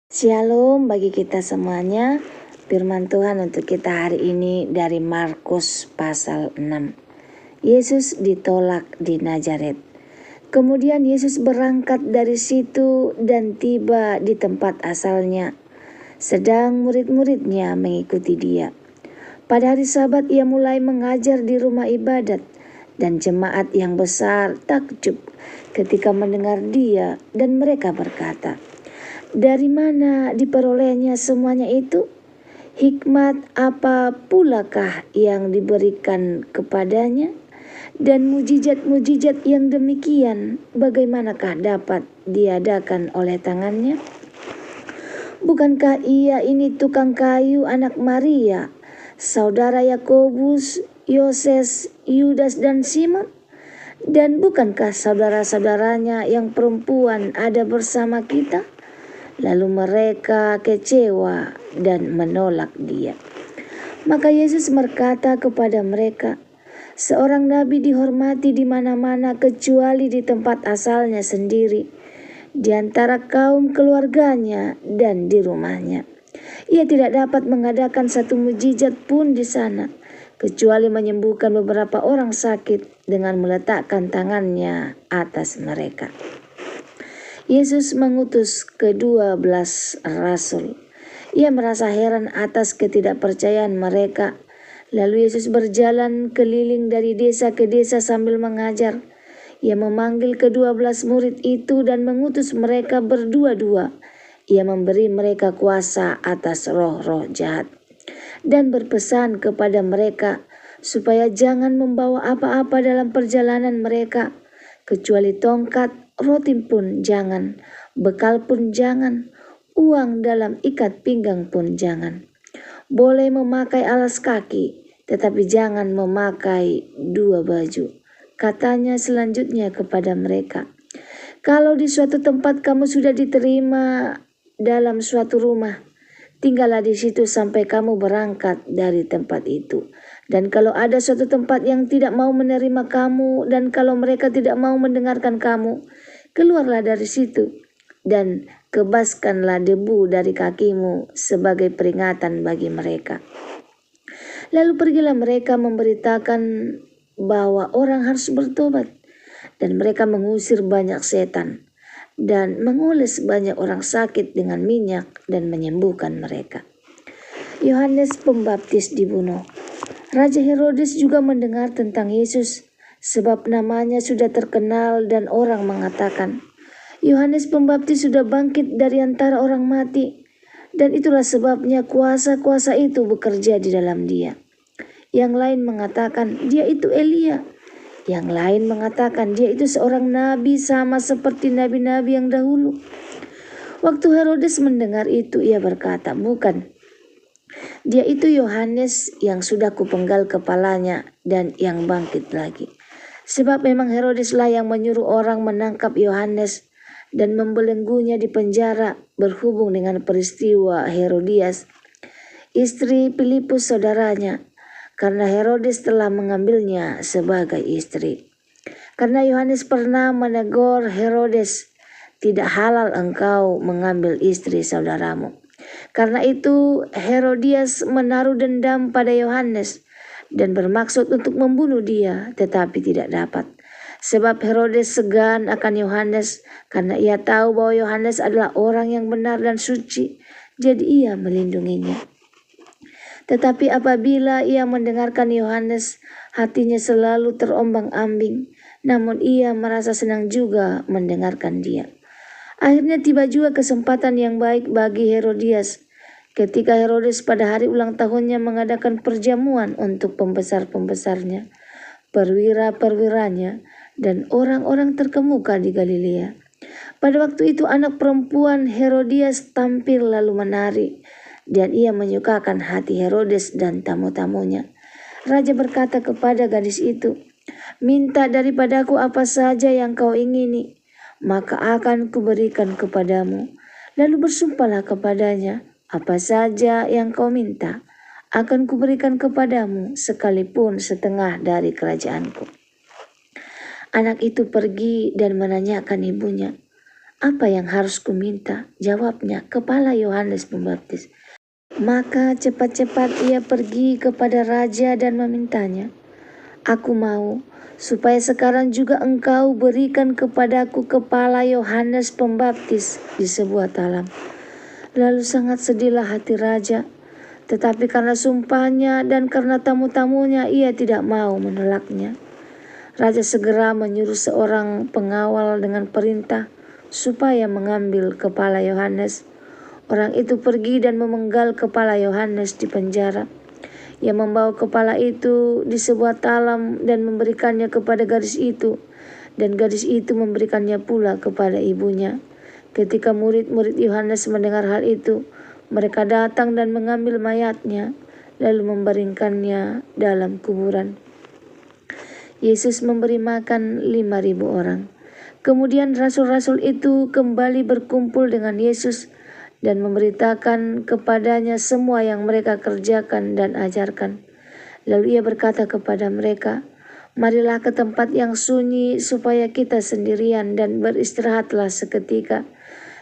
Shalom bagi kita semuanya. Firman Tuhan untuk kita hari ini dari Markus pasal 6. Yesus ditolak di Nazaret. Kemudian Yesus berangkat dari situ dan tiba di tempat asalnya. Sedang murid-muridnya mengikuti dia. Pada hari Sabat ia mulai mengajar di rumah ibadat, dan jemaat yang besar takjub ketika mendengar dia, dan mereka berkata, "Dari mana diperolehnya semuanya itu? Hikmat apa pulakah yang diberikan kepadanya? Dan mujizat-mujizat yang demikian bagaimanakah dapat diadakan oleh tangannya? Bukankah ia ini tukang kayu anak Maria, saudara Yakobus, Yoses, Yudas dan Simon? Dan bukankah saudara-saudaranya yang perempuan ada bersama kita?" Lalu mereka kecewa dan menolak dia. Maka Yesus berkata kepada mereka, "Seorang nabi dihormati di mana-mana kecuali di tempat asalnya sendiri, di antara kaum keluarganya dan di rumahnya. Ia tidak dapat mengadakan satu mujizat pun di sana, kecuali menyembuhkan beberapa orang sakit dengan meletakkan tangannya atas mereka." Yesus mengutus ke-12 rasul. Ia merasa heran atas ketidakpercayaan mereka. Lalu Yesus berjalan keliling dari desa ke desa sambil mengajar. Ia memanggil ke-12 murid itu dan mengutus mereka berdua-dua. Ia memberi mereka kuasa atas roh-roh jahat dan berpesan kepada mereka supaya jangan membawa apa-apa dalam perjalanan mereka, kecuali tongkat, roti pun jangan, bekal pun jangan, uang dalam ikat pinggang pun jangan. Boleh memakai alas kaki, tetapi jangan memakai dua baju. Katanya selanjutnya kepada mereka, "Kalau di suatu tempat kamu sudah diterima dalam suatu rumah, tinggallah di situ sampai kamu berangkat dari tempat itu. Dan kalau ada suatu tempat yang tidak mau menerima kamu, dan kalau mereka tidak mau mendengarkan kamu, keluarlah dari situ dan kebaskanlah debu dari kakimu sebagai peringatan bagi mereka." Lalu pergilah mereka memberitakan bahwa orang harus bertobat, dan mereka mengusir banyak setan dan mengoles banyak orang sakit dengan minyak dan menyembuhkan mereka. Yohanes Pembaptis dibunuh. Raja Herodes juga mendengar tentang Yesus, sebab namanya sudah terkenal dan orang mengatakan, "Yohanes Pembaptis sudah bangkit dari antara orang mati, dan itulah sebabnya kuasa-kuasa itu bekerja di dalam dia." Yang lain mengatakan, "Dia itu Elia." Yang lain mengatakan, "Dia itu seorang nabi sama seperti nabi-nabi yang dahulu." Waktu Herodes mendengar itu, ia berkata, "Bukan, dia itu Yohanes yang sudah kupenggal kepalanya dan yang bangkit lagi." Sebab memang Herodeslah yang menyuruh orang menangkap Yohanes dan membelenggunya di penjara berhubung dengan peristiwa Herodias, istri Filipus saudaranya, karena Herodes telah mengambilnya sebagai istri. Karena Yohanes pernah menegur Herodes, "Tidak halal engkau mengambil istri saudaramu." Karena itu Herodias menaruh dendam pada Yohanes dan bermaksud untuk membunuh dia, tetapi tidak dapat. Sebab Herodes segan akan Yohanes karena ia tahu bahwa Yohanes adalah orang yang benar dan suci, jadi ia melindunginya. Tetapi apabila ia mendengarkan Yohanes, hatinya selalu terombang-ambing, namun ia merasa senang juga mendengarkan dia. Akhirnya tiba juga kesempatan yang baik bagi Herodias, ketika Herodes pada hari ulang tahunnya mengadakan perjamuan untuk pembesar-pembesarnya, perwira-perwiranya, dan orang-orang terkemuka di Galilea. Pada waktu itu anak perempuan Herodias tampil lalu menari, dan ia menyukakan hati Herodes dan tamu-tamunya. Raja berkata kepada gadis itu, "Minta daripadaku apa saja yang kau ingini, maka akan kuberikan kepadamu." Lalu bersumpahlah kepadanya, "Apa saja yang kau minta, akan kuberikan kepadamu sekalipun setengah dari kerajaanku." Anak itu pergi dan menanyakan ibunya, "Apa yang harus kuminta?" Jawabnya, "Kepala Yohanes Pembaptis." Maka cepat-cepat ia pergi kepada raja dan memintanya, "Aku mau supaya sekarang juga engkau berikan kepadaku kepala Yohanes Pembaptis di sebuah talam." Lalu sangat sedihlah hati raja, tetapi karena sumpahnya dan karena tamu-tamunya ia tidak mau menolaknya. Raja segera menyuruh seorang pengawal dengan perintah supaya mengambil kepala Yohanes. Orang itu pergi dan memenggal kepala Yohanes di penjara. Ia membawa kepala itu di sebuah talam dan memberikannya kepada gadis itu, dan gadis itu memberikannya pula kepada ibunya. Ketika murid-murid Yohanes mendengar hal itu, mereka datang dan mengambil mayatnya, lalu membaringkannya dalam kuburan. Yesus memberi makan 5.000 orang. Kemudian rasul-rasul itu kembali berkumpul dengan Yesus dan memberitakan kepadanya semua yang mereka kerjakan dan ajarkan. Lalu ia berkata kepada mereka, "Marilah ke tempat yang sunyi supaya kita sendirian dan beristirahatlah seketika.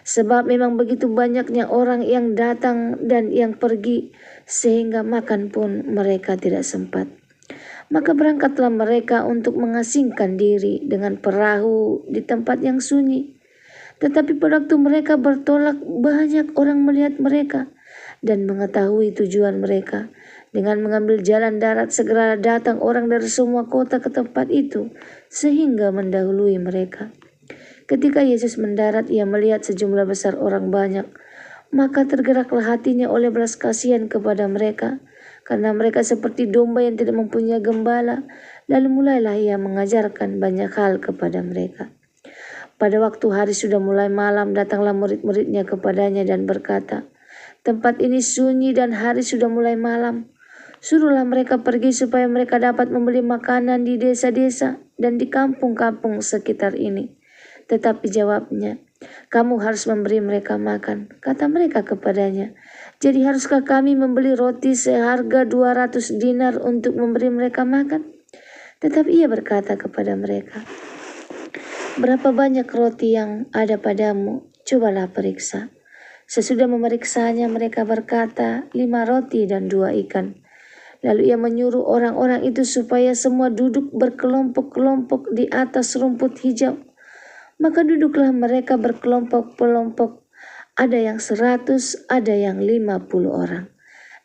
Sebab memang begitu banyaknya orang yang datang dan yang pergi, sehingga makan pun mereka tidak sempat." Maka berangkatlah mereka untuk mengasingkan diri dengan perahu di tempat yang sunyi. Tetapi pada waktu mereka bertolak, banyak orang melihat mereka dan mengetahui tujuan mereka. Dengan mengambil jalan darat, segera datang orang dari semua kota ke tempat itu, sehingga mendahului mereka. Ketika Yesus mendarat, ia melihat sejumlah besar orang banyak. Maka tergeraklah hatinya oleh belas kasihan kepada mereka, karena mereka seperti domba yang tidak mempunyai gembala. Lalu mulailah ia mengajarkan banyak hal kepada mereka. Pada waktu hari sudah mulai malam, datanglah murid-muridnya kepadanya dan berkata, "Tempat ini sunyi dan hari sudah mulai malam. Suruhlah mereka pergi supaya mereka dapat membeli makanan di desa-desa dan di kampung-kampung sekitar ini." Tetapi jawabnya, "Kamu harus memberi mereka makan." Kata mereka kepadanya, "Jadi haruskah kami membeli roti seharga 200 dinar untuk memberi mereka makan?" Tetapi ia berkata kepada mereka, "Berapa banyak roti yang ada padamu? Cobalah periksa." Sesudah memeriksanya, mereka berkata, 5 roti dan 2 ikan. Lalu ia menyuruh orang-orang itu supaya semua duduk berkelompok-kelompok di atas rumput hijau. Maka duduklah mereka berkelompok-kelompok, ada yang 100, ada yang 50 orang.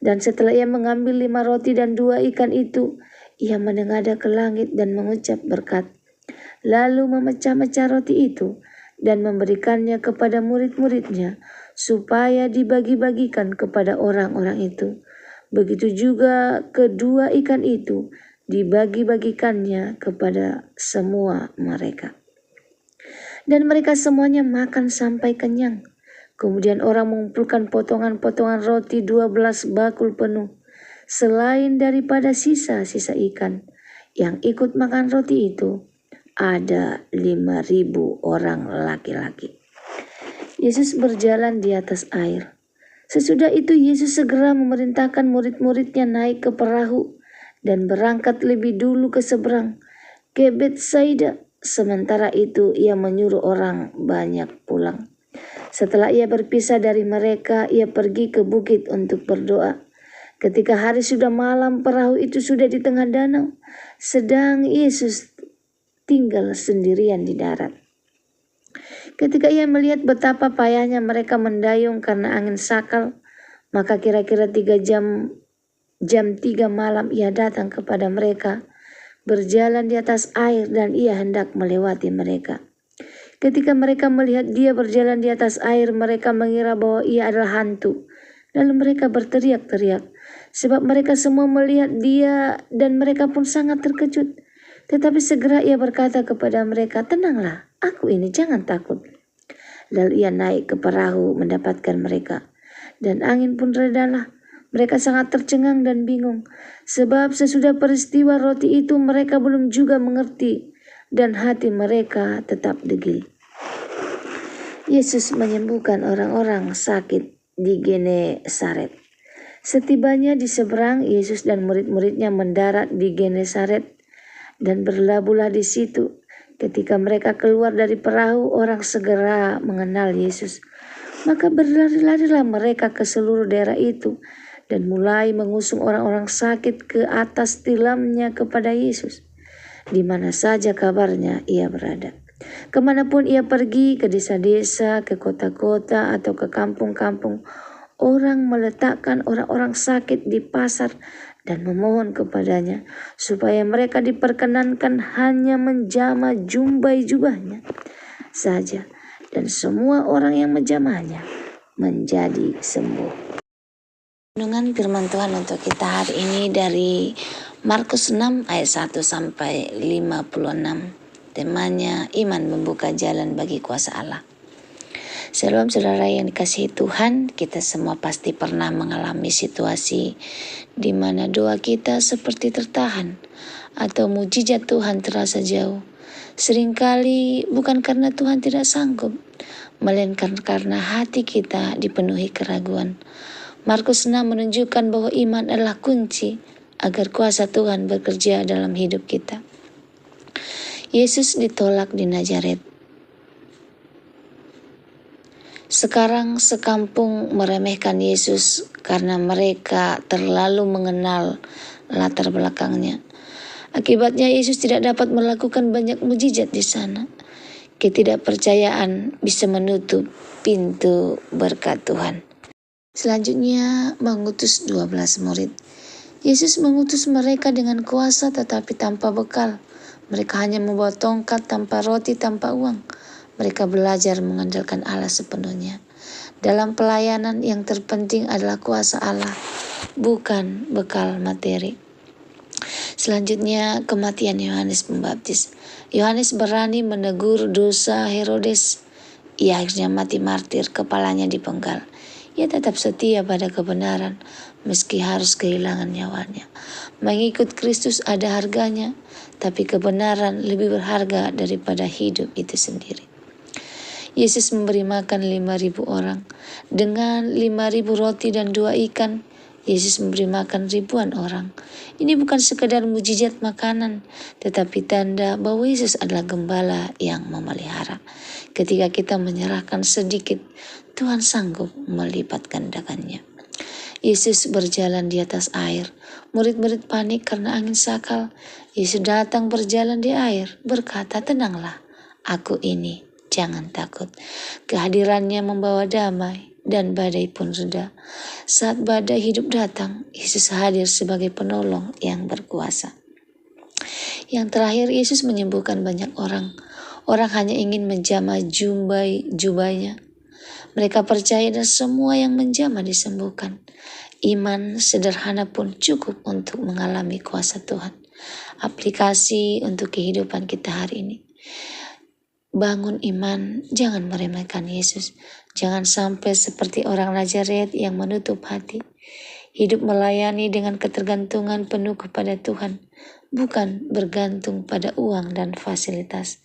Dan setelah ia mengambil 5 roti dan 2 ikan itu, ia menengadah ke langit dan mengucap berkat. Lalu memecah-mecah roti itu dan memberikannya kepada murid-muridnya supaya dibagi-bagikan kepada orang-orang itu. Begitu juga kedua ikan itu dibagi-bagikannya kepada semua mereka. Dan mereka semuanya makan sampai kenyang. Kemudian orang mengumpulkan potongan-potongan roti 12 bakul penuh, selain daripada sisa-sisa ikan. Yang ikut makan roti itu ada 5.000 orang laki-laki. Yesus berjalan di atas air. Sesudah itu Yesus segera memerintahkan murid-muridnya naik ke perahu dan berangkat lebih dulu ke seberang, ke Betsaida. Sementara itu ia menyuruh orang banyak pulang. Setelah ia berpisah dari mereka, ia pergi ke bukit untuk berdoa. Ketika hari sudah malam, perahu itu sudah di tengah danau, sedang Yesus tinggal sendirian di darat. Ketika ia melihat betapa payahnya mereka mendayung karena angin sakal, maka kira-kira 3 jam 3 malam ia datang kepada mereka, berjalan di atas air, dan ia hendak melewati mereka. Ketika mereka melihat dia berjalan di atas air, mereka mengira bahwa ia adalah hantu. Lalu mereka berteriak-teriak, sebab mereka semua melihat dia dan mereka pun sangat terkejut. Tetapi segera ia berkata kepada mereka, "Tenanglah, aku ini, jangan takut." Lalu ia naik ke perahu mendapatkan mereka, dan angin pun redalah. Mereka sangat tercengang dan bingung, sebab sesudah peristiwa roti itu mereka belum juga mengerti, dan hati mereka tetap degil. Yesus menyembuhkan orang-orang sakit di Genesaret. Setibanya di seberang, Yesus dan murid-muridnya mendarat di Genesaret dan berlabuhlah di situ. Ketika mereka keluar dari perahu, orang segera mengenal Yesus. Maka berlari-larilah mereka ke seluruh daerah itu dan mulai mengusung orang-orang sakit ke atas tilamnya kepada Yesus. Di mana saja kabarnya ia berada. Kemanapun ia pergi, ke desa-desa, ke kota-kota, atau ke kampung-kampung, orang meletakkan orang-orang sakit di pasar dan memohon kepadanya supaya mereka diperkenankan hanya menjamah jumbai jubahnya saja, dan semua orang yang menjamahnya menjadi sembuh. Renungan firman Tuhan untuk kita hari ini dari Markus 6 ayat 1 sampai 56. Temanya iman membuka jalan bagi kuasa Allah. Shalom saudara yang dikasihi Tuhan, kita semua pasti pernah mengalami situasi di mana doa kita seperti tertahan atau mujizat Tuhan terasa jauh. Seringkali bukan karena Tuhan tidak sanggup, melainkan karena hati kita dipenuhi keraguan. Markus 6 menunjukkan bahwa iman adalah kunci agar kuasa Tuhan bekerja dalam hidup kita. Yesus ditolak di Nazaret. Sekarang sekampung meremehkan Yesus karena mereka terlalu mengenal latar belakangnya. Akibatnya Yesus tidak dapat melakukan banyak mujizat di sana. Ketidakpercayaan bisa menutup pintu berkat Tuhan. Selanjutnya mengutus 12 murid. Yesus mengutus mereka dengan kuasa tetapi tanpa bekal. Mereka hanya membawa tongkat tanpa roti, tanpa uang. Mereka belajar mengandalkan Allah sepenuhnya. Dalam pelayanan yang terpenting adalah kuasa Allah, bukan bekal materi. Selanjutnya kematian Yohanes Pembaptis. Yohanes berani menegur dosa Herodes. Ia akhirnya mati martir, kepalanya dipenggal. Ia tetap setia pada kebenaran meski harus kehilangan nyawanya. Mengikut Kristus ada harganya, tapi kebenaran lebih berharga daripada hidup itu sendiri. Yesus memberi makan 5.000 orang. Dengan 5.000 roti dan 2 ikan, Yesus memberi makan ribuan orang. Ini bukan sekedar mujizat makanan, tetapi tanda bahwa Yesus adalah gembala yang memelihara. Ketika kita menyerahkan sedikit, Tuhan sanggup melipat gandakannya. Yesus berjalan di atas air. Murid-murid panik karena angin sakal. Yesus datang berjalan di air, berkata, "Tenanglah, aku ini, jangan takut." Kehadirannya membawa damai dan badai pun reda. Saat badai hidup datang, Yesus hadir sebagai penolong yang berkuasa. Yang terakhir, Yesus menyembuhkan banyak orang. Orang hanya ingin menjamah jubahnya. Mereka percaya dan semua yang menjamah disembuhkan. Iman sederhana pun cukup untuk mengalami kuasa Tuhan. Aplikasi untuk kehidupan kita hari ini. Bangun iman, jangan meremehkan Yesus. Jangan sampai seperti orang Nazaret yang menutup hati. Hidup melayani dengan ketergantungan penuh kepada Tuhan, bukan bergantung pada uang dan fasilitas.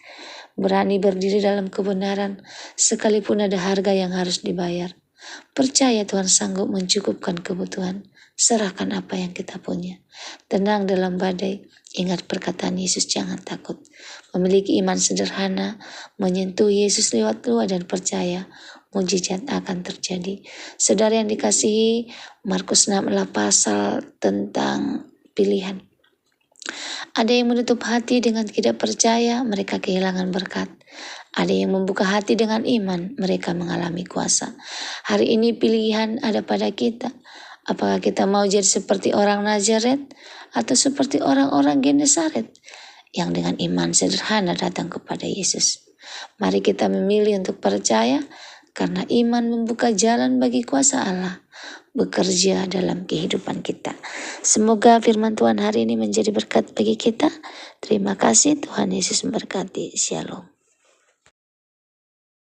Berani berdiri dalam kebenaran, sekalipun ada harga yang harus dibayar. Percaya Tuhan sanggup mencukupkan kebutuhan. Serahkan apa yang kita punya. Tenang dalam badai. Ingat perkataan Yesus, jangan takut. Memiliki iman sederhana, menyentuh Yesus lewat doa dan percaya, mujizat akan terjadi. Saudara yang dikasihi, Markus 6 adalah pasal tentang pilihan. Ada yang menutup hati dengan tidak percaya, mereka kehilangan berkat. Ada yang membuka hati dengan iman, mereka mengalami kuasa. Hari ini pilihan ada pada kita. Apakah kita mau jadi seperti orang Nazaret atau seperti orang-orang Genesaret yang dengan iman sederhana datang kepada Yesus? Mari kita memilih untuk percaya karena iman membuka jalan bagi kuasa Allah bekerja dalam kehidupan kita. Semoga firman Tuhan hari ini menjadi berkat bagi kita. Terima kasih, Tuhan Yesus memberkati. Shalom.